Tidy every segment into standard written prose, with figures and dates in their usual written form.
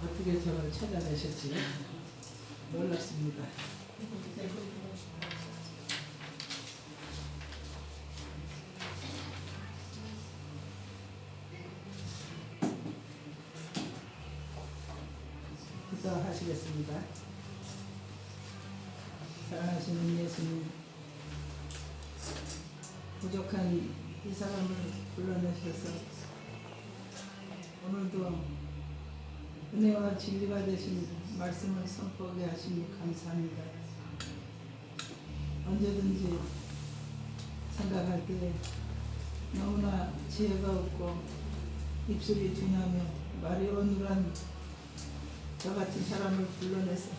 어떻게 저를 찾아내셨지? 놀랍습니다. 기도하시겠습니다. 사랑하시는 예수님, 부족한 이 사람을 불러내셔서 오늘도 은혜와 진리가 되신 말씀을 선포하게 하시니 감사합니다. 언제든지 생각할 때 너무나 지혜가 없고 입술이 둔하며 말이 어눌한 저 같은 사람을 불러내서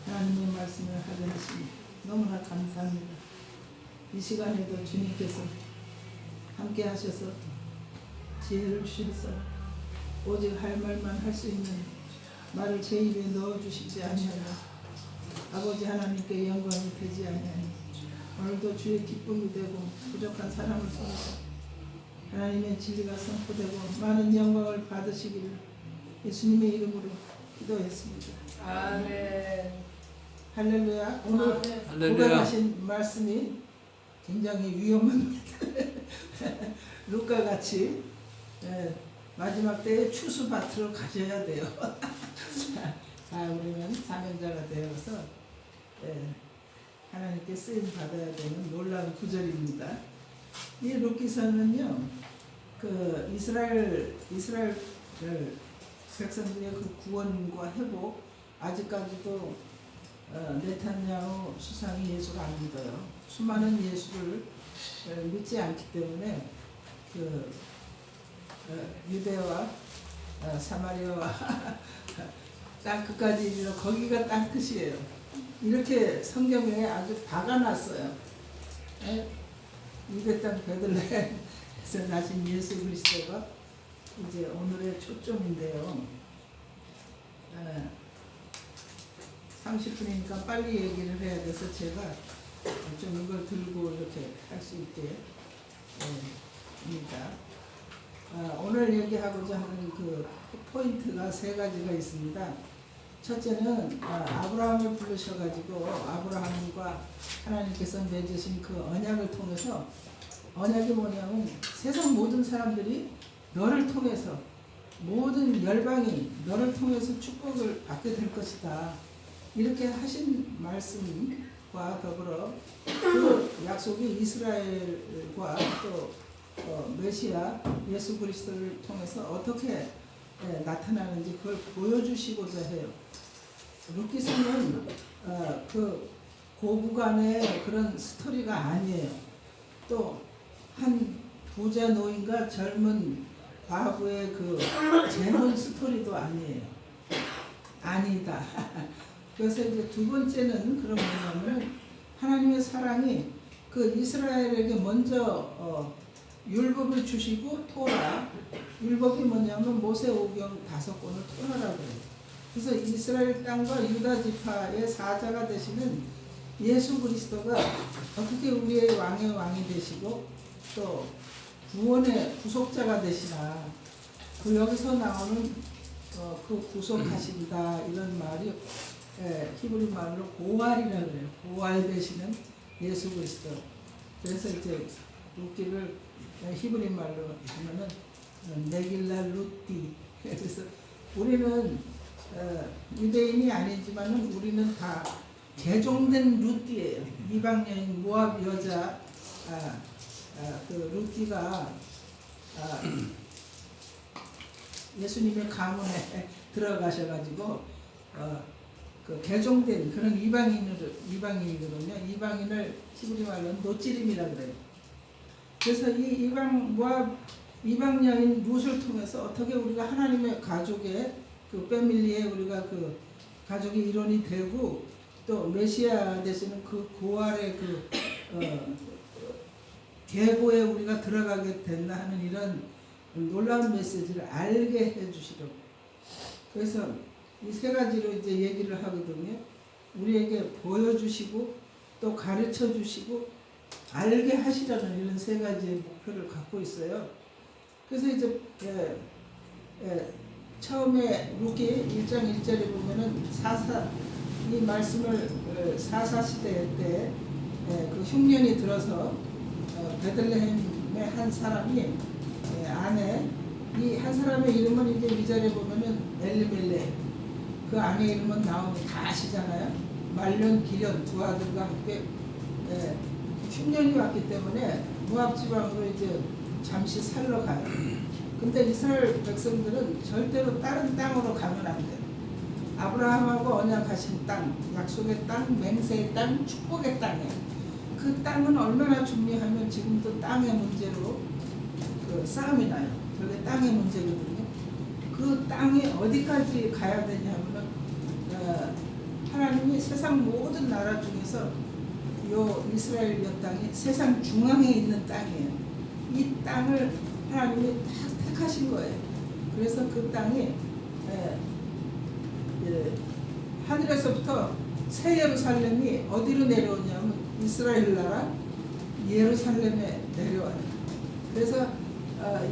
하나님의 말씀을 하게 하시니 너무나 감사합니다. 이 시간에도 주님께서 함께 하셔서 지혜를 주셔서 오직 할 말만 할 수 있는 말을 제 입에 넣어주시지 아니하며 아버지 하나님께 영광이 되지 아니하니 오늘도 주의 기쁨이 되고 부족한 사람을 통해서 하나님의 진리가 선포되고 많은 영광을 받으시기를 예수님의 이름으로 기도했습니다. 아멘. 할렐루야. 오늘 구별하신 말씀이 굉장히 위험한 루카 같이 마지막 때에 추수밭으로 가셔야 돼요. 우리는 사명자가 되어서 하나님께 쓰임 받아야 되는 놀라운 구절입니다. 이 룻기서는요, 그 이스라엘 백성들의 그 구원과 회복, 아직까지도 네탄야후 수상이 예수를 안 믿어요. 수많은 예수를 믿지 않기 때문에 그 유대와 사마리아와 땅끝까지 이르러 거기가 땅끝이에요. 이렇게 성경에 아주 박아놨어요. 유대 땅 베들레헴에서 나신 예수 그리스도가 이제 오늘의 초점인데요. 30분이니까 빨리 얘기를 해야 돼서 제가 좀 이걸 들고 이렇게 할 수 있게 합니다. 오늘 얘기하고자 하는 그 포인트가 세 가지가 있습니다. 첫째는 아브라함을 부르셔가지고 아브라함과 하나님께서 맺으신 그 언약을 통해서, 언약이 뭐냐면 세상 모든 사람들이 너를 통해서, 모든 열방이 너를 통해서 축복을 받게 될 것이다, 이렇게 하신 말씀과 더불어 그 약속이 이스라엘과 또 메시아 예수 그리스도를 통해서 어떻게 나타나는지 그걸 보여주시고자 해요. 룻기서는 그 고부간의 그런 스토리가 아니에요. 또 한 부자 노인과 젊은 과부의 그 재혼 스토리도 아니에요. 아니다. 그래서 이제 두 번째는 그런 뭐냐면 하나님의 사랑이 그 이스라엘에게 먼저 율법을 주시고 토라, 율법이 뭐냐면 모세오경 5권을 토라라고 해요. 그래서 이스라엘 땅과 유다 지파의 사자가 되시는 예수 그리스도가 어떻게 우리의 왕의 왕이 되시고 또 구원의 구속자가 되시나, 그 여기서 나오는 그 구속하신다 이런 말이 히브리 말로 고알이라고 그래요. 고알 되시는 예수 그리스도. 그래서 이제 룻기를 히브리 말로 하면은 네길라 룻디. 그래서 우리는 유대인이 아니지만은 우리는 다 개종된 룻디예요. 이방 여인 모압 여자 그 룻디가 예수님의 가문에 들어가셔가지고 그 개종된 그런 이방인이거든요. 이방인을 히브리 말로는 노찌림이라 그래요. 그래서 이 이방 여인 룻을 통해서 어떻게 우리가 하나님의 가족의 그 패밀리에 우리가 그 가족의 일원이 되고 또 메시아 되시는 그 고알의 그 계보에 우리가 들어가게 된다 하는 이런 놀라운 메시지를 알게 해주시려고. 그래서 이 세 가지로 이제 얘기를 하거든요. 우리에게 보여주시고 또 가르쳐 주시고 알게 하시라는 이런 세 가지의 목표를 갖고 있어요. 그래서 이제 처음에 루키 1장 1절에 보면은 이 말씀을 사사 시대 때 그 흉년이 들어서 베들레헴의 한 사람이 아내 이 한 사람의 이름은 이제 2절에 보면은 엘리멜렉 그 아내 이름은 나오미 다 아시잖아요. 말년 기련 두 아들과 함께 흉년이 왔기 때문에 모압 지방으로 이제 잠시 살러 가요. 근데 이스라엘 백성들은 절대로 다른 땅으로 가면 안 돼요. 아브라함하고 언약하신 땅, 약속의 땅, 맹세의 땅, 축복의 땅이에요. 그 땅은 얼마나 중요하면 지금도 땅의 문제로 그 싸움이 나요. 저게 땅의 문제거든요. 그 땅이 어디까지 가야 되냐면은 하나님이 세상 모든 나라 중에서 요 이스라엘 여 땅이 세상 중앙에 있는 땅이에요. 이 땅을 하나님이 딱 택하신 거예요. 그래서 그 땅이 하늘에서부터 새 예루살렘이 어디로 내려오냐면 이스라엘 나라 예루살렘에 내려와요. 그래서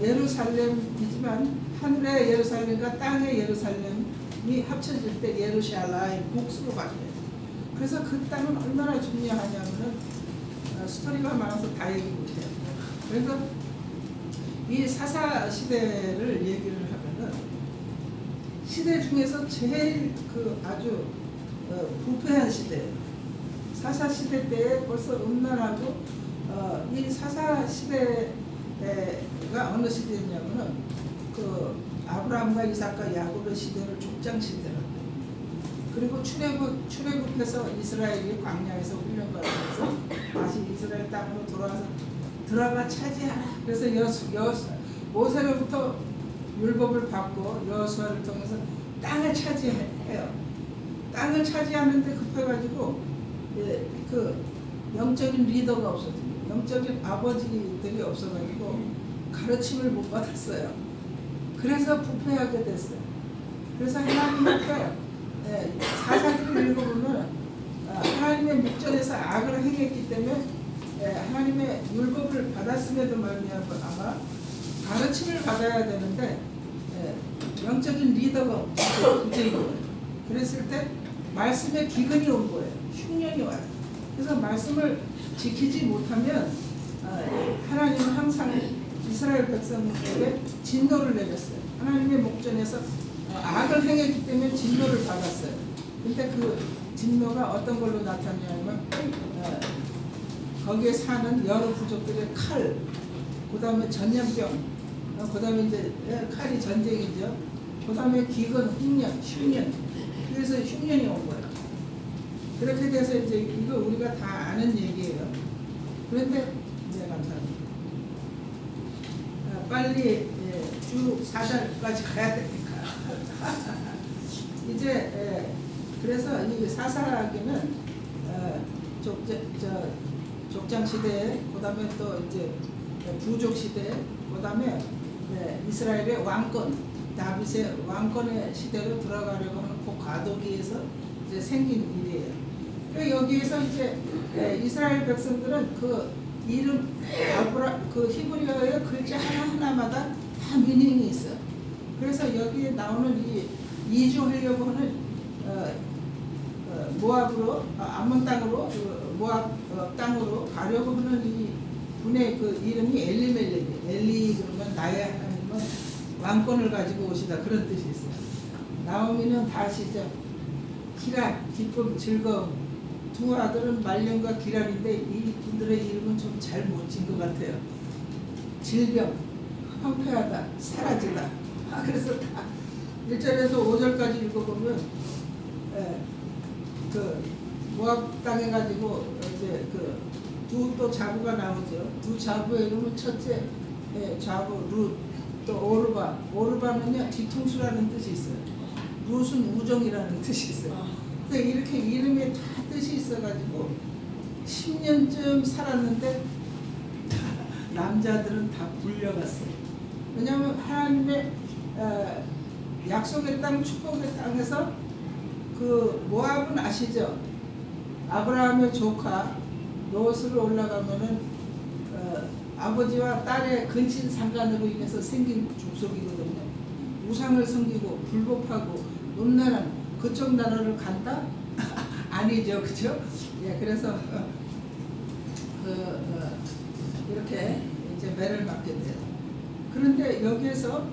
예루살렘이지만 하늘의 예루살렘과 땅의 예루살렘이 합쳐질 때 예루샬라임 복수로 바뀌어요. 그래서 그 땅은 얼마나 중요하냐면은 스토리가 많아서 다 얘기 못해요. 그래서 이 사사 시대를 얘기를 하면은 시대 중에서 제일 그 아주 부패한 시대. 사사 시대 때 벌써 음란하고 이 사사 시대가 어느 시대냐면은 그 아브라함과 이삭과 야곱의 시대를 족장 시대라고. 그리고 출애굽해서 이스라엘이 광야에서 훈련받으면서 다시 이스라엘 땅으로 들어가 차지하라. 그래서 모세로부터 율법을 받고 여호수아를 통해서 땅을 차지해요. 땅을 차지하는데 급해가지고 그 영적인 리더가 없어지고 영적인 아버지들이 없어가지고 가르침을 못 받았어요. 그래서 부패하게 됐어요. 그래서 하나님 앞에 사사기를 읽어보면 하나님의 목전에서 악을 행했기 때문에 하나님의 율법을 받았음에도 말미암아 가르침을 받아야 되는데 영적인 리더가 문제인 거예요. 그랬을 때 말씀에 기근이 온 거예요. 흉년이 와요. 그래서 말씀을 지키지 못하면 하나님은 항상 이스라엘 백성에게 진노를 내렸어요. 하나님의 목전에서 악을 행했기 때문에 진노를 받았어요. 근데 그 진노가 어떤 걸로 나타나냐면 거기에 사는 여러 부족들의 칼, 그 다음에 전염병, 그 다음에 이제 칼이 전쟁이죠. 그 다음에 기근, 흉년. 그래서 흉년이 온 거예요. 그렇게 돼서 이제 이거 우리가 다 아는 얘기예요. 그런데 감사합니다. 빨리 주 4절까지 가야 되니까. 이제 그래서 이 사사기는 족장 시대, 그다음에 또 이제 부족 시대, 그다음에 이스라엘의 왕권, 다윗의 왕권의 시대로 들어가려고 하는 그 과도기에서 이제 생긴 일이에요. 그러니까 여기에서 이제 이스라엘 백성들은 그 이름 그 히브리어의 글자 하나하나마다 다 미닝이 있어요. 그래서 여기에 나오는 이 이주하려고 하는 모압으로 암몬 땅으로 모압 땅으로 가려고 하는 이 분의 그 이름이 엘리멜렉이에요. 엘리 그러면 나의 하나님은 왕권을 가지고 오시다 그런 뜻이 있어요. 나오미는 다 아시죠? 희락, 기쁨, 즐거움. 두 아들은 말년과 기랄인데 이 분들의 이름은 좀 잘 못 지은 것 같아요. 질병, 황폐하다, 사라지다. 그래서 다 1절에서 5절까지 읽어보면 그 모압 땅에 가지고 이제 그 두 또 자부가 나오죠. 두 자부의 이름은 첫째 자부 룻, 또 오르바는요 뒤통수라는 뜻이 있어요. 룻은 우정이라는 뜻이 있어요. 근데 이렇게 이름에 다 뜻이 있어가지고 10년쯤 살았는데 남자들은 다 불려갔어요. 왜냐하면 하나님의 약속의 땅, 축복의 땅에서 그 모압은 아시죠? 아브라함의 조카 롯으로 올라가면은 아버지와 딸의 근친 상간으로 인해서 생긴 족속이거든요. 우상을 섬기고 불법하고 음란한 그쪽 나라를 간다? 아니죠, 그죠? 예, 그래서 이렇게 이제 매를 맞게 돼요. 그런데 여기에서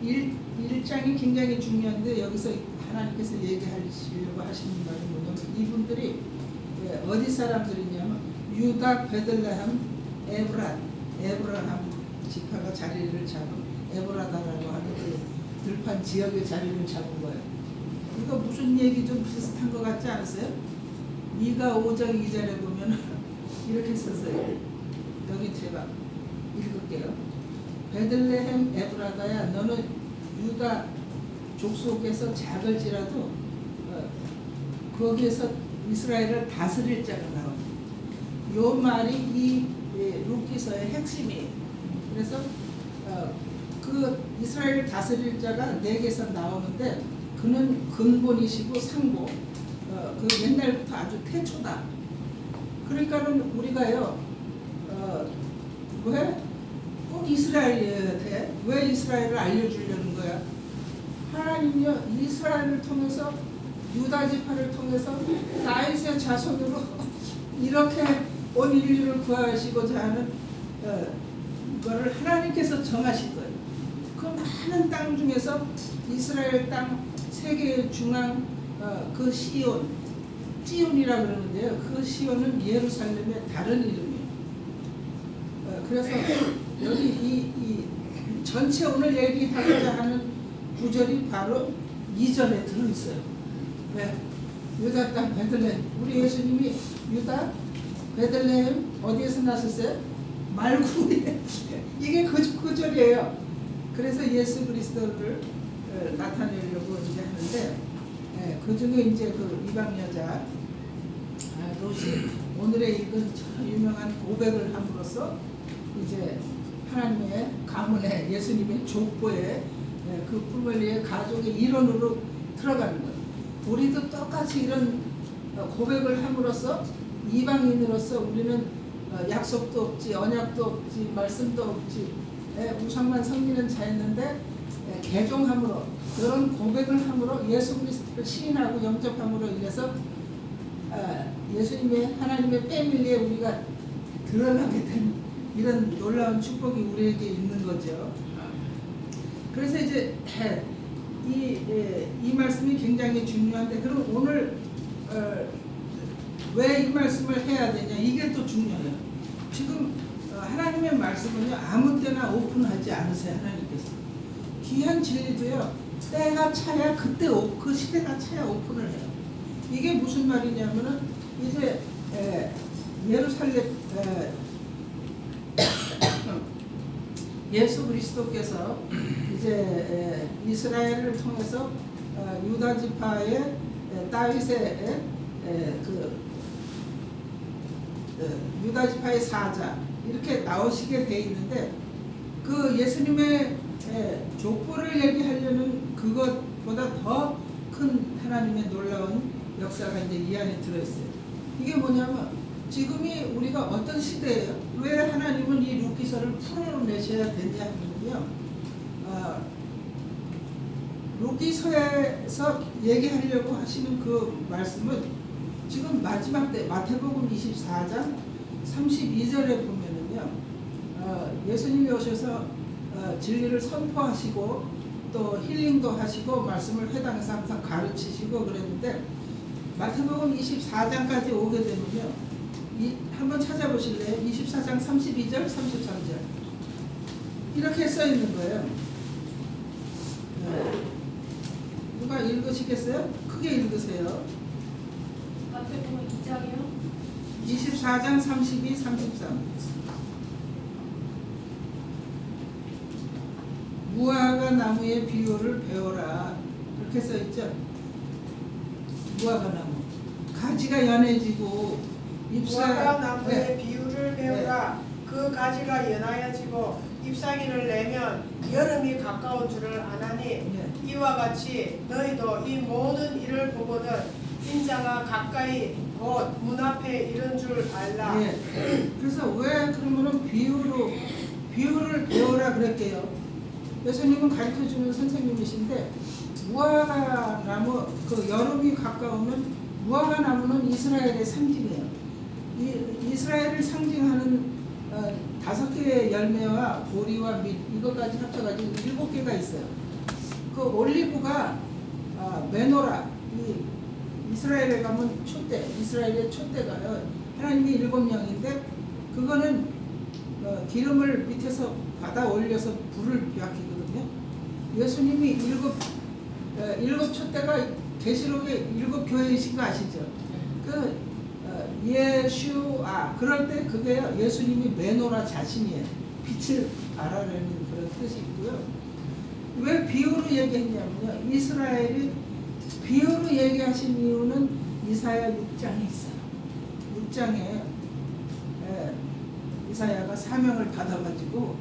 1장이 굉장히 중요한데 여기서 하나님께서 얘기하시려고 하시는 말이 뭐냐면 이분들이 어디 사람들이냐면 유다, 베들레헴, 에브라함 지파가 자리를 잡은 에브라다라고 하는 그 들판 지역의 자리를 잡은 거예요. 이거 무슨 얘기 좀 비슷한 것 같지 않으세요? 이가 5장 2절에 보면 이렇게 썼어요. 여기 제가 읽을게요. 베들레헴 에브라다야 너는 유다 족속에서 작을지라도 거기에서 이스라엘을 다스릴 자가 나와요. 요 말이 이 룻기서의 핵심이에요. 그래서 그 이스라엘을 다스릴 자가 4개에서 나오는데 그는 근본이시고 상보, 그 옛날부터 아주 태초다. 그러니까는 우리가요, 왜 꼭 이스라엘이어야 돼? 왜 이스라엘을 알려주려는 거야? 하나님이요 이스라엘을 통해서 유다 지파를 통해서 다윗의 자손으로 이렇게 온 인류를 구하시고자 하는 거를 하나님께서 정하신 거예요. 그 많은 땅 중에서 이스라엘 땅 세계의 중앙 그 시온이라고 그러는데요. 그 시온은 예루살렘의 다른 이름이에요. 그래서 여기 이 전체 오늘 얘기하고자 하는 구절이 바로 2절에 들어있어요. 왜? 유다 땅 베들레헴. 우리 예수님이 유다 베들레헴 어디에서 나셨어요? 말구에. 이게 그 절이에요. 그래서 예수 그리스도를 나타내려고 이제 하는데 그 중에 이제 그 이방 여자 롯이 오늘의 읽은 유명한 고백을 함으로써 이제 하나님의 가문에 예수님의 족보에 그 풀벌리의 가족의 일원으로 들어가는 거예요. 우리도 똑같이 이런 고백을 함으로써 이방인으로서 우리는 약속도 없지, 언약도 없지, 말씀도 없지, 우상만 섬기는 자였는데 개종함으로 그런 고백을 함으로 예수 그리스도를 시인하고 영접함으로 인해서 예수님의 하나님의 패밀리에 우리가 들어가게 된 이런 놀라운 축복이 우리에게 있는 거죠. 그래서 이제 이 말씀이 굉장히 중요한데 그럼 오늘 왜 이 말씀을 해야 되냐 이게 또 중요해요. 지금 하나님의 말씀은요 아무 때나 오픈하지 않으세요. 하나님께서 귀한 진리도요 때가 차야 그때 그 시대가 차야 오픈을 해요. 이게 무슨 말이냐면은 이제 예루살렘 예수 그리스도께서 이제 이스라엘을 통해서 유다 지파의 다윗의 유다 지파의 사자 이렇게 나오시게 돼 있는데 그 예수님의 족보를 얘기하려는 그것보다 더 큰 하나님의 놀라운 역사가 이제 이 안에 들어있어요. 이게 뭐냐면 지금이 우리가 어떤 시대예요? 왜 하나님은 이 룻기서를 풀어내셔야 되냐 하면요. 룻기서에서 얘기하려고 하시는 그 말씀은 지금 마지막 때 마태복음 24장 32절에 보면은요. 예수님이 오셔서 진리를 선포하시고 또 힐링도 하시고 말씀을 회당에서 항상 가르치시고 그랬는데 마태복음 24장까지 오게 되면요. 한번 찾아보실래요? 24장 32절, 33절 이렇게 써 있는 거예요. 누가 읽으시겠어요? 크게 읽으세요. 마태복음 2장이요? 24장 32, 33 무화과 나무의 비유를 배워라 이렇게 써 있죠. 무화과 나무 가지가 연해지고 무화과 나무의 비유를 배우라. 그 가지가 연하여지고 잎사귀를 내면 여름이 가까운 줄을 아나니 이와 같이 너희도 이 모든 일을 보거든 인자가 가까이 곧 문 앞에 이른 줄 알라. 그래서 왜 그러면은 비유를 배우라 그랬게요. 예수님은 가르쳐주는 선생님이신데 무화과 나무 그 여름이 가까우면 무화과 나무는 이스라엘의 상징이에요. 이스라엘을 상징하는 5개의 열매와 보리와 밑 이것까지 합쳐가지고 7개가 있어요. 그 올리브가 메노라 이스라엘에 가면 촛대 이스라엘의 촛대가요. 하나님이 7명인데 그거는 기름을 밑에서 받아 올려서 불을 밝히거든요. 예수님이 7 촛대가 계시록의 7교회이신 거 아시죠? 그 예슈아 그럴 때 그게 예수님이 메노라 자신이에요. 빛을 발하려는 그런 뜻이 있고요. 왜 비유로 얘기했냐면요. 이스라엘이 비유로 얘기하신 이유는 이사야 6장에 있어요. 6장에 이사야가 사명을 받아가지고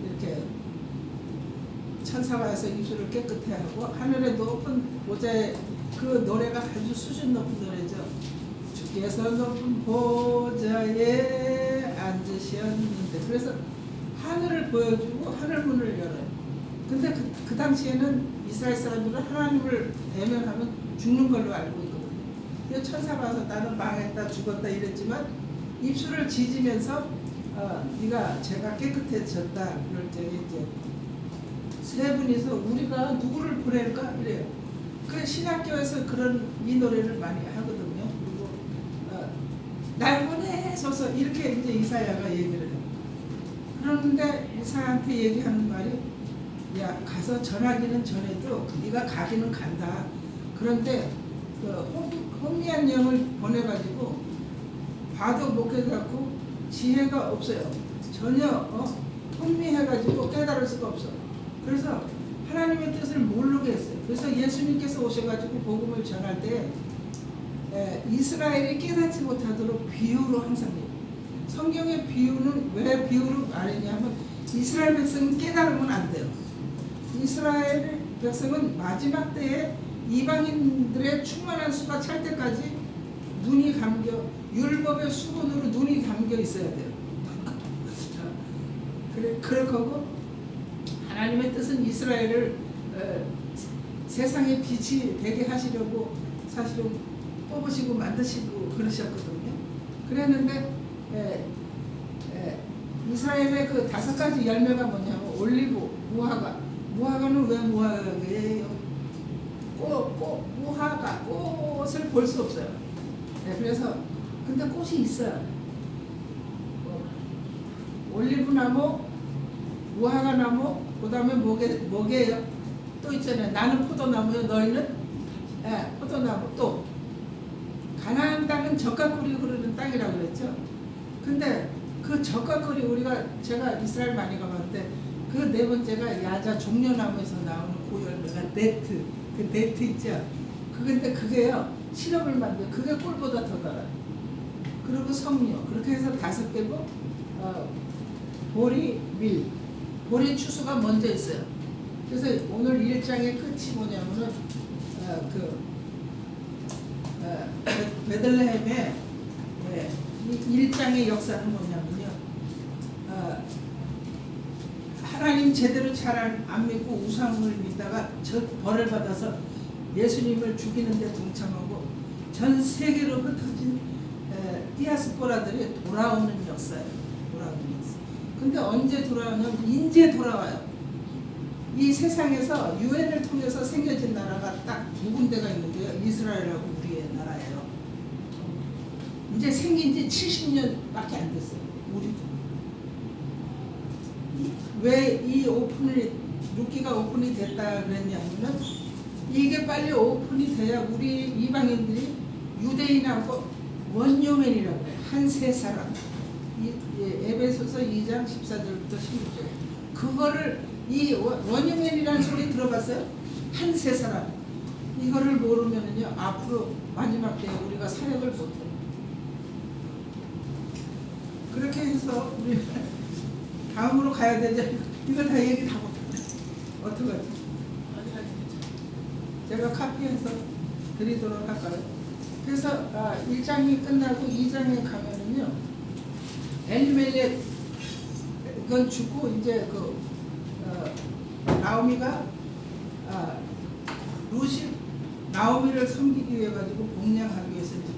이렇게 천사가 와서 입술을 깨끗해 하고 하늘의 높은 보좌에 그 노래가 아주 수준 높은 노래죠. 주께서 높은 보좌에 앉으셨는데 그래서 하늘을 보여주고 하늘 문을 열어요. 근데 그 당시에는 이스라엘 사람들은 하나님을 대면하면 죽는 걸로 알고 있거든요. 그래서 천사가 와서 나는 망했다 죽었다 이랬지만 입술을 지지면서 네가 죄가 깨끗해졌다 그럴 때 이제 세 분이서 우리가 누구를 보낼까 이래요. 그 신학교에서 그런 이 노래를 많이 하거든요. 그리고 날 보내소서 이렇게 이제 이사야가 얘기를 해요. 그런데 이사야한테 얘기하는 말이 야 가서 전하기는 전해도 네가 가기는 간다. 그런데 그 혼미한 영을 보내가지고 봐도 못 깨닫고 지혜가 없어요. 전혀 혼미해가지고 깨달을 수가 없어. 그래서 하나님의 뜻을 모르게 했어요. 그래서 예수님께서 오셔가지고 복음을 전할 때 이스라엘이 깨닫지 못하도록 비유로 항상 해요. 성경의 비유는 왜 비유로 말했냐면 이스라엘 백성은 깨달으면 안 돼요. 이스라엘 백성은 마지막 때에 이방인들의 충만한 수가 찰 때까지 눈이 감겨 율법의 수건으로 눈이 감겨 있어야 돼요. 그럴 거고 하나님의 뜻은 이스라엘을 세상의 빛이 되게 하시려고 사실은 뽑으시고 만드시고 그러셨거든요. 그랬는데 이스라엘의 그 5가지 열매가 뭐냐면 올리브, 무화과는 왜 무화과예요? 무화과, 꽃을 볼 수 없어요. 그래서 근데 꽃이 있어요. 올리브나무, 무화과나무, 그 다음에 뭐게요? 또 있잖아요. 나는 포도나무요. 너희는 포도나무. 또 가나안 땅은 젖과 꿀이 흐르는 땅이라고 그랬죠. 근데 그 젖과 꿀이 제가 이스라엘 많이 가봤는데 그 4번째가 야자 종려나무에서 나오는 고열매가 네트. 그 네트 있죠. 근데 그게요. 시럽을 만들어. 그게 꿀보다 더 달아요. 그리고 석류. 그렇게 해서 5개고 보리, 밀. 보리 추수가 먼저 있어요. 그래서 오늘 1장의 끝이 뭐냐면은 베들레헴의 1장의 역사는 뭐냐면요. 하나님 제대로 잘 안 믿고 우상을 믿다가 벌을 받아서 예수님을 죽이는 데 동참하고 전 세계로 흩어진 디아스포라들이 돌아오는 역사예요. 돌아오는 역사. 근데 언제 돌아오냐면 이제 돌아와요. 이 세상에서 유엔을 통해서 생겨진 나라가 딱 2군데가 있는데요. 이스라엘하고 우리의 나라예요. 이제 생긴 지 70년밖에 안 됐어요. 우리도. 왜 이 루키가 오픈이 됐다 그랬냐면은 이게 빨리 오픈이 돼야 우리 이방인들이 유대인하고 원유맨이라고 해요. 한 세 사람. 에베소서 2장 14절부터 16절. 그거를 이 원유맨이라는 소리 들어봤어요? 한 세 사람. 이거를 모르면은요 앞으로 마지막 때에 우리가 사역을 못해요. 그렇게 해서 우리 다음으로 가야 되죠. 이거 다 얘기 다 못해. 어떡하지? 제가 카피해서 드리도록 할까요? 그래서 1장이 끝나고 2장에 가면은요 엘리멜렉 이건 죽고 이제 나오미가 룻이 나오미를 섬기기 위해 가지고 공양하기 위해서 이제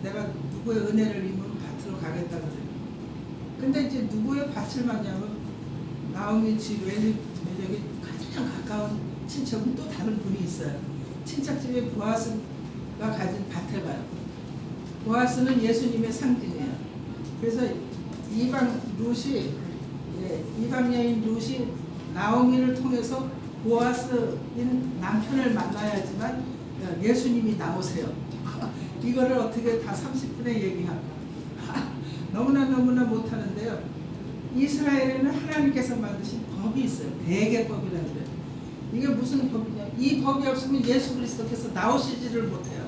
내가 누구의 은혜를 입으면 밭으로 가겠다 그래요. 근데 이제 누구의 밭을 맞냐면 나오미 집 외적이 가장 가까운 친척은 또 다른 분이 있어요. 친척집에 보아스가 가진 밭에 가요. 보아스는 예수님의 상징이에요. 그래서 이방 여인 룻이 나오미를 통해서 보아스인 남편을 만나야지만 예수님이 나오세요. 이거를 어떻게 다 30분에 얘기할까? 너무나 못하는데요. 이스라엘에는 하나님께서 만드신 법이 있어요. 대개법이라고 그래요. 이게 무슨 법이냐? 이 법이 없으면 예수 그리스도께서 나오시지를 못해요.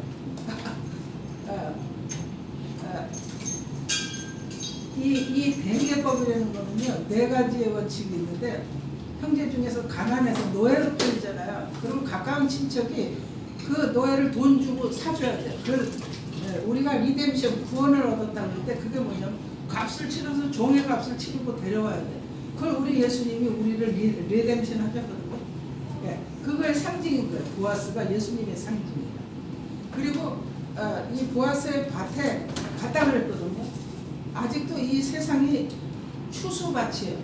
이 대개법이라는 거는요, 4가지의 원칙이 있는데, 형제 중에서 가난해서 노예로 끌리잖아요. 그럼 가까운 친척이 그 노예를 돈 주고 사줘야 돼요. 우리가 리뎀션 구원을 얻었다고 할 때 그게 뭐냐면 값을 치러서 종의 값을 치르고 데려와야 돼. 그걸 우리 예수님이 우리를 리뎀션 하셨거든요. 그거의 상징인 거예요. 보아스가 예수님의 상징이에요. 그리고 이 보아스의 밭에 갔다 그랬거든요. 아직도 이 세상이 추수밭이에요.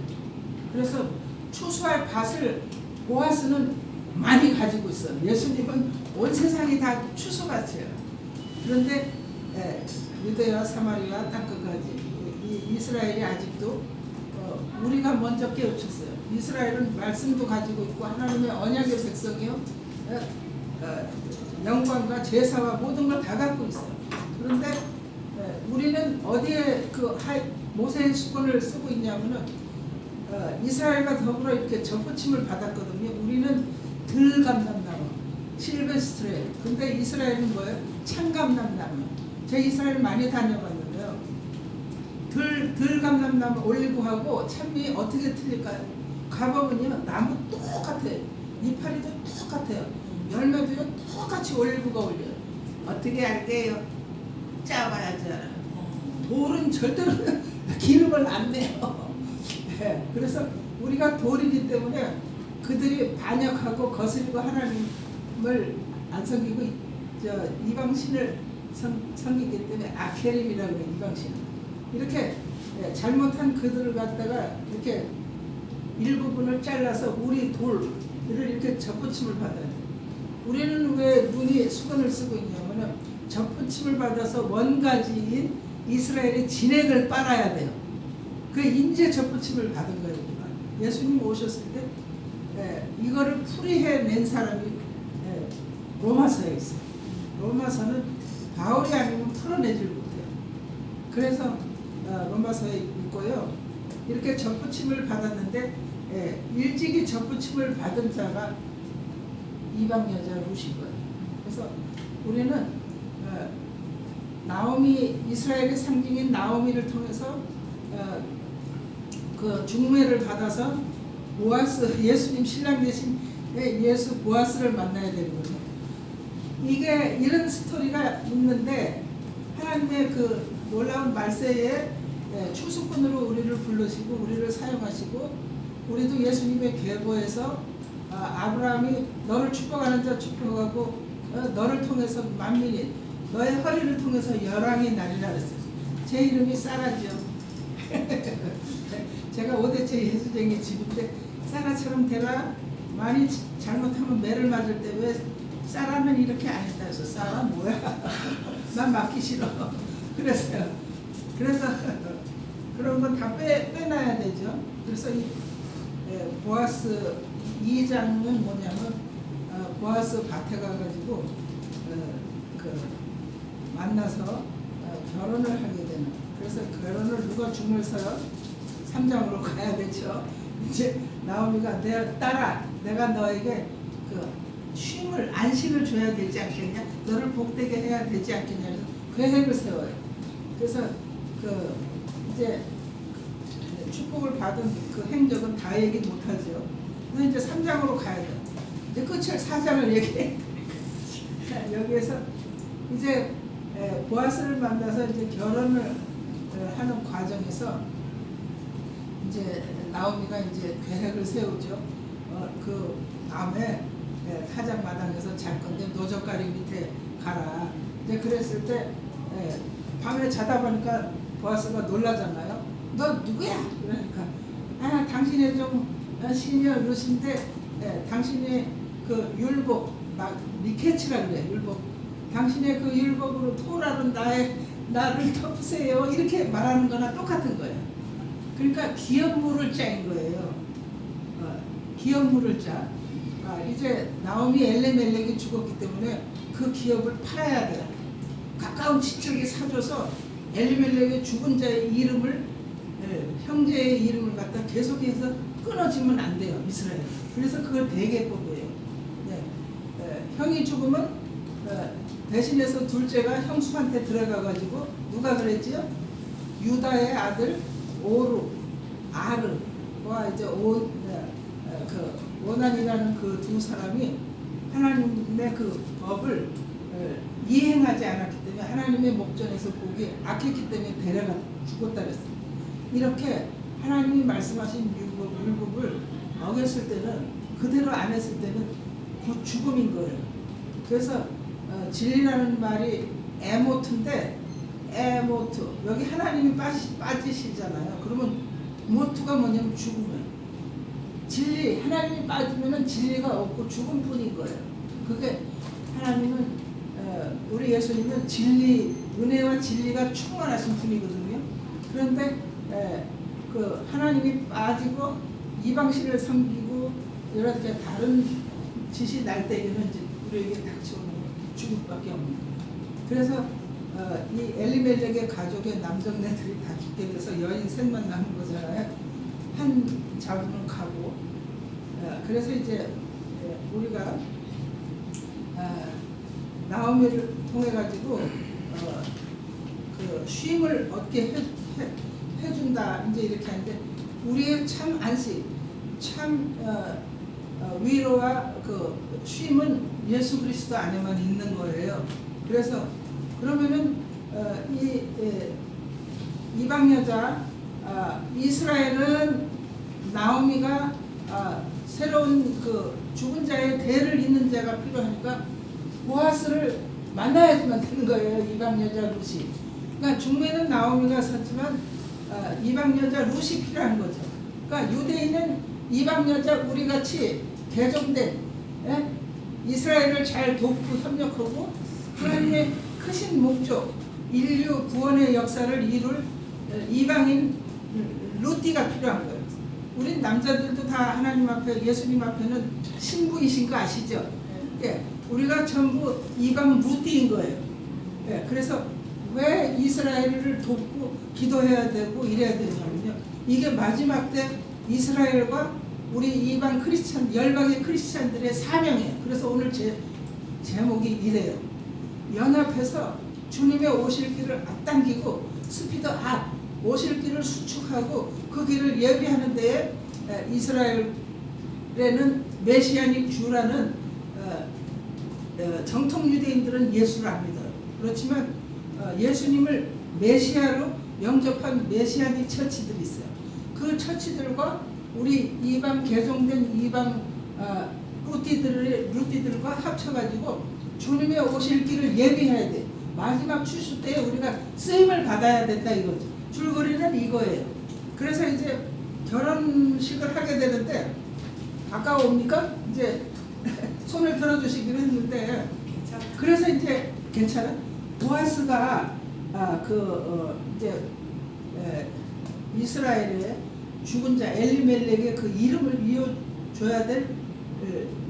그래서 추수할 밭을 보아스는 많이 가지고 있어요. 예수님은 온 세상이 다 추수밭이에요. 그런데 유대와 사마리아 땅끝까지 이스라엘이 아직도 우리가 먼저 깨우쳤어요. 이스라엘은 말씀도 가지고 있고 하나님의 언약의 백성이요, 영광과 제사와 모든 걸 다 갖고 있어요. 그런데 우리는 어디에 모세의 수건을 쓰고 있냐면은 이스라엘과 더불어 이렇게 접붙임을 받았거든요. 우리는 들감람나무, 실베스트레. 근데 이스라엘은 뭐예요? 참감람나무. 제가 이스라엘 많이 다녀봤는데요. 들감람나무 올리브하고 참미 어떻게 틀릴까요? 가보면요, 나무 똑같아요. 이파리도 똑같아요. 열매도요 똑같이 올리브가 올려요. 어떻게 알게요? 짜봐야지 알아요. 돌은 절대로 기름을 안 내요. 그래서 우리가 돌이기 때문에 그들이 반역하고 거스리고 하나님을 안 섬기고 이방신을 섬기기 때문에 아케림이라고 해요. 이방신. 이렇게 잘못한 그들을 갖다가 이렇게 일부분을 잘라서 우리 돌을 이렇게 접붙임을 받아요. 우리는 왜 눈이 수건을 쓰고 있냐면은 접붙임을 받아서 원가지인 이스라엘의 진액을 빨아야 돼요. 그 인제 접붙임을 받은 거예요. 예수님 오셨을 때 이거를 풀이해낸 사람이 로마서에 있어요. 로마서는 바울이 아니면 풀어내질 못해요. 그래서 로마서에 있고요. 이렇게 접붙임을 받았는데 일찍이 접붙임을 받은 자가 이방 여자 룻인 거예요. 그래서 우리는 나오미, 이스라엘의 상징인 나오미를 통해서 그 중매를 받아서 보아스, 예수님 신랑 대신 예수 보아스를 만나야 되는 거죠. 이게 이런 스토리가 있는데 하나님의 그 놀라운 말세에 추수꾼으로 우리를 부르시고 우리를 사용하시고 우리도 예수님의 계보에서 아브라함이 너를 축복하는 자 축복하고 너를 통해서 만민이 너의 허리를 통해서 열왕이 나리라 그랬어요. 제 이름이 사라죠. 제가 5대째 예수쟁이 집인데 사라처럼 되라. 많이 잘못하면 매를 맞을 때 왜 사라는 이렇게 안 했다 해서 사라 뭐야? 난 맞기 싫어. 그래서 그런 건 다 빼놔야 되죠. 그래서 이 보아스 2장은 뭐냐면 보아스 밭에 가가지고 만나서 결혼을 하게 되는. 그래서 결혼을 누가 중을 서요? 3장으로 가야 되죠. 이제 나오미가 내 딸아, 내가 너에게 쉼을 안식을 줘야 되지 않겠냐? 너를 복되게 해야 되지 않겠냐? 그래서 계획을 세워요. 그래서 이제 축복을 받은 그 행적은 다 얘기 못하죠. 그래서 이제 3장으로 가야 돼요. 이제 끝을 4장을 얘기해. 여기에서 이제 보아스를 만나서 이제 결혼을 하는 과정에서 이제 나오미가 이제 계획을 세우죠. 그 다음에 타작 마당에서 잘 건데 노젓가리 밑에 가라. 이제 그랬을 때 밤에 자다 보니까 보아스가 놀라잖아요. 너 누구야? 그러니까 당신의 좀 시니어 루시인데 당신의 그 율법 미케치라 그래. 율법 당신의 그 율법으로 토라로 나를 덮으세요. 이렇게 말하는 거나 똑같은 거예요. 그러니까 기업 물을 자인 거예요. 기업 물을 자. 이제 나오미 엘레멜렉이 죽었기 때문에 그 기업을 팔아야 돼요. 가까운 친척이 사줘서 엘레멜렉의 죽은 자의 이름을 형제의 이름을 갖다 계속해서 끊어지면 안 돼요. 이스라엘. 그래서 그걸 대개법이에요. 형이 죽으면 대신해서 둘째가 형수한테 들어가가지고 누가 그랬지요? 유다의 아들 아르와 이제 오난이라는 그 두 사람이 하나님의 그 법을 이행하지 않았기 때문에 하나님의 목전에서 보기 악했기 때문에 데려가 죽었다 그랬어요. 이렇게 하나님이 말씀하신 율법을 어겼을 때는 그대로 안 했을 때는 곧 죽음인 거예요. 그래서 진리라는 말이 에모트인데 에모트 여기 하나님이 빠지시잖아요. 그러면 모트가 뭐냐면 죽음이에요. 진리 하나님이 빠지면은 진리가 없고 죽음뿐인 거예요. 그게 하나님은 우리 예수님은 진리 은혜와 진리가 충만하신 분이거든요. 그런데 그 하나님이 빠지고 이방신을 섬기고 이렇게 다른 짓이 날 때에는 이제 우리에게 닥쳐오는 죽음밖에 없는 거예요. 그래서 이 엘리멜렉의 가족의 남정네들이 다 죽게 돼서 여인 셋만 남은 거잖아요. 한 자분은 가고 그래서 이제 우리가 나오미를 통해 가지고 그 쉼을 얻게 해준다 이제 이렇게 하는데 우리의 참 안식 참 위로와 그 쉼은 예수 그리스도 안에만 있는 거예요. 그래서 그러면은 이 이방 여자 이스라엘은 나오미가 새로운 그 죽은 자의 대를 잇는 자가 필요하니까 보아스를 만나야지만 되는 거예요. 이방 여자 룻이. 그러니까 중매는 나오미가 섰지만 이방 여자 룻이 필요한 거죠. 그러니까 유대인은 이방 여자 우리 같이 개종된 이스라엘을 잘 돕고 협력하고 하나님의 크신 목적 인류 구원의 역사를 이룰 이방인 루띠가 필요한 거예요. 우린 남자들도 다 하나님 앞에 예수님 앞에는 신부이신 거 아시죠? 우리가 전부 이방 루띠인 거예요. 그래서 왜 이스라엘을 돕고 기도해야 되고 이래야 되냐면요. 이게 마지막 때 이스라엘과 우리 이방 크리스찬 열방의 크리스찬들의 사명이에요. 그래서 오늘 제목이 이래요. 연합해서 주님의 오실 길을 앞당기고 스피드 업 오실 길을 수축하고 그 길을 예비하는 데에 이스라엘에는 메시아닉 주라는 정통 유대인들은 예수를 안 믿어요. 그렇지만 예수님을 메시아로 영접한 메시아닉 처치들이 있어요. 그 처치들과 우리 이방 개종된 이방 루띠들과 합쳐가지고 주님의 오실 길을 예비해야 돼. 마지막 추수 때에 우리가 쓰임을 받아야 된다 이거죠. 줄거리는 이거예요. 그래서 이제 결혼식을 하게 되는데 가까워옵니까? 이제 손을 들어주시기로 했는데 그래서 이제 괜찮아? 보아스가 이제 이스라엘의 죽은 자 엘리멜렉의 그 이름을 이어줘야 될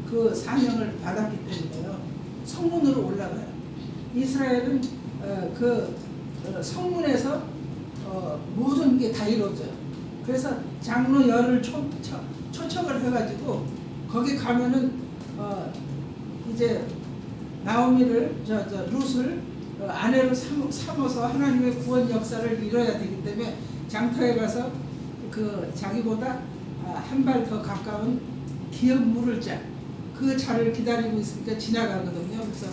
그 사명을 받았기 때문에요. 성문으로 올라가요. 이스라엘은 그 성문에서 모든 게 다 이루어져요. 그래서 장로 열을 초청을 해가지고 거기 가면은 이제 나오미를 룻을 아내로 삼아서 하나님의 구원 역사를 이뤄야 되기 때문에 장터에 가서 그 자기보다 한 발 더 가까운 기업 물을 자 그 자를 기다리고 있으니까 지나가거든요. 그래서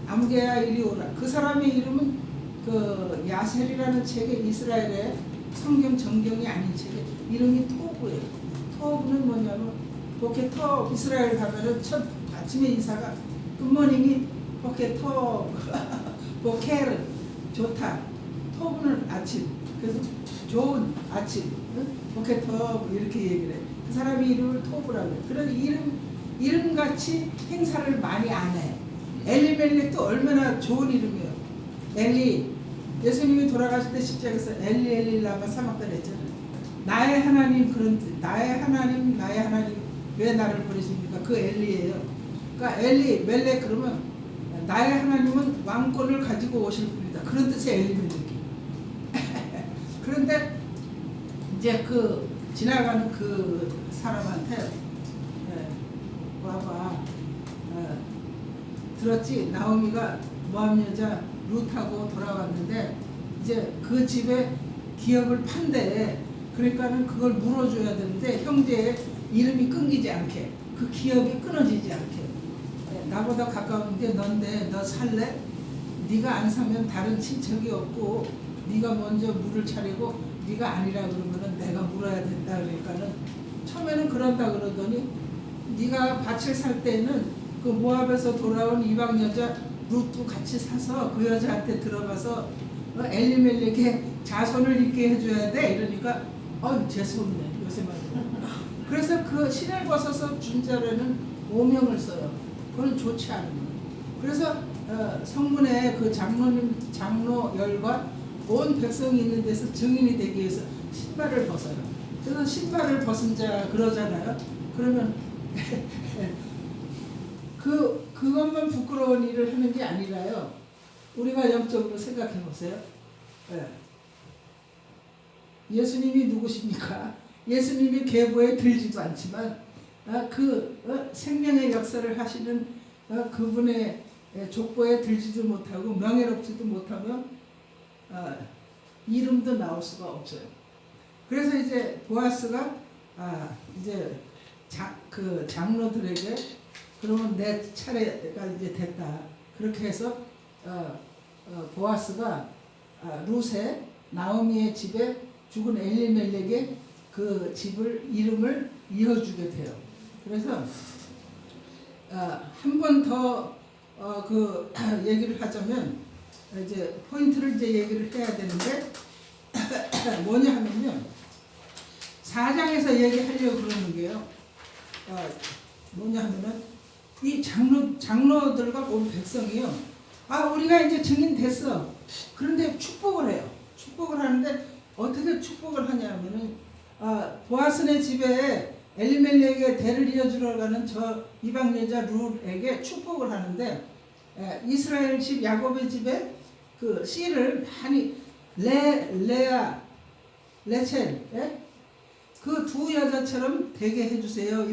암게야 이리 오라. 그 사람의 이름은 그 야셀이라는 책에 이스라엘의 성경 정경이 아닌 책에 이름이 토브예요. 토브는 뭐냐면 보케터 이스라엘 가면은 첫 아침에 인사가 굿모닝이 보케터 보케르 좋다. 토브는 아침. 그래서 좋은 아침. 보케터 이렇게 얘기를 해. 그 사람이 이름을 토브라고 해. 그런 이름같이 행사를 많이 안 해. 엘리멜렉도 얼마나 좋은 이름이에요. 엘리. 예수님이 돌아가실 때 십자가에서 엘리 라마 사막단 했잖아요. 나의 하나님 그런 뜻. 나의 하나님 왜 나를 버리십니까? 그 엘리예요. 그러니까 엘리 멜렉 그러면 나의 하나님은 왕권을 가지고 오실 분이다. 그런 뜻의 엘리멜렉이. 그런데 이제 그 지나가는 그 사람한테 와봐. 들었지? 나오미가 모함 여자 룻하고 돌아왔는데 이제 그 집에 기업을 판대. 그러니까는 그걸 물어줘야 되는데 형제의 이름이 끊기지 않게 그 기업이 끊어지지 않게 나보다 가까운 게 넌데 너 살래? 네가 안 사면 다른 친척이 없고 네가 먼저 물을 차리고 네가 아니라 그러면은 내가 물어야 된다. 그러니까는 처음에는 그런다 그러더니 네가 밭을 살 때는 그 모압에서 돌아온 이방 여자 룻도 같이 사서 그 여자한테 들어가서 엘리멜렉의 자손을 있게 해줘야 돼. 이러니까 재수없네 요새 말로. 그래서 그 신을 벗어서 준 자료는 오명을 써요. 그건 좋지 않은 거예요. 그래서 성문에 그 장로 열과 온 백성이 있는 데서 증인이 되기 위해서 신발을 벗어요. 그래서 신발을 벗은 자 그러잖아요. 그러면 그것만 부끄러운 일을 하는 게 아니라요. 우리가 영적으로 생각해 보세요. 예수님이 누구십니까? 예수님이 계보에 들지도 않지만 생명의 역사를 하시는 그분의 족보에 들지도 못하고 명예롭지도 못하며 이름도 나올 수가 없어요. 그래서 이제 보아스가 이제 그 장로들에게 그러면 내 차례가 이제 됐다. 그렇게 해서 보아스가 룻의 나오미의 집에 죽은 엘리멜렉의 그 집을 이름을 이어주게 돼요. 그래서 한 번 더 그 얘기를 하자면 이제 포인트를 이제 얘기를 해야 되는데 뭐냐 하면요. 4장에서 얘기하려고 그러는 게요. 뭐냐 하면은 이 장로들과 온 백성이요. 우리가 이제 증인 됐어. 그런데 축복을 해요. 축복을 하는데 어떻게 축복을 하냐면은 보아스네 집에 엘리멜렉의 대를 이어주러 가는 저 이방 여자 룻에게 축복을 하는데 이스라엘 집 야곱의 집에 그 씨를 많이 레아 레첼 그 두 여자처럼 되게 해주세요.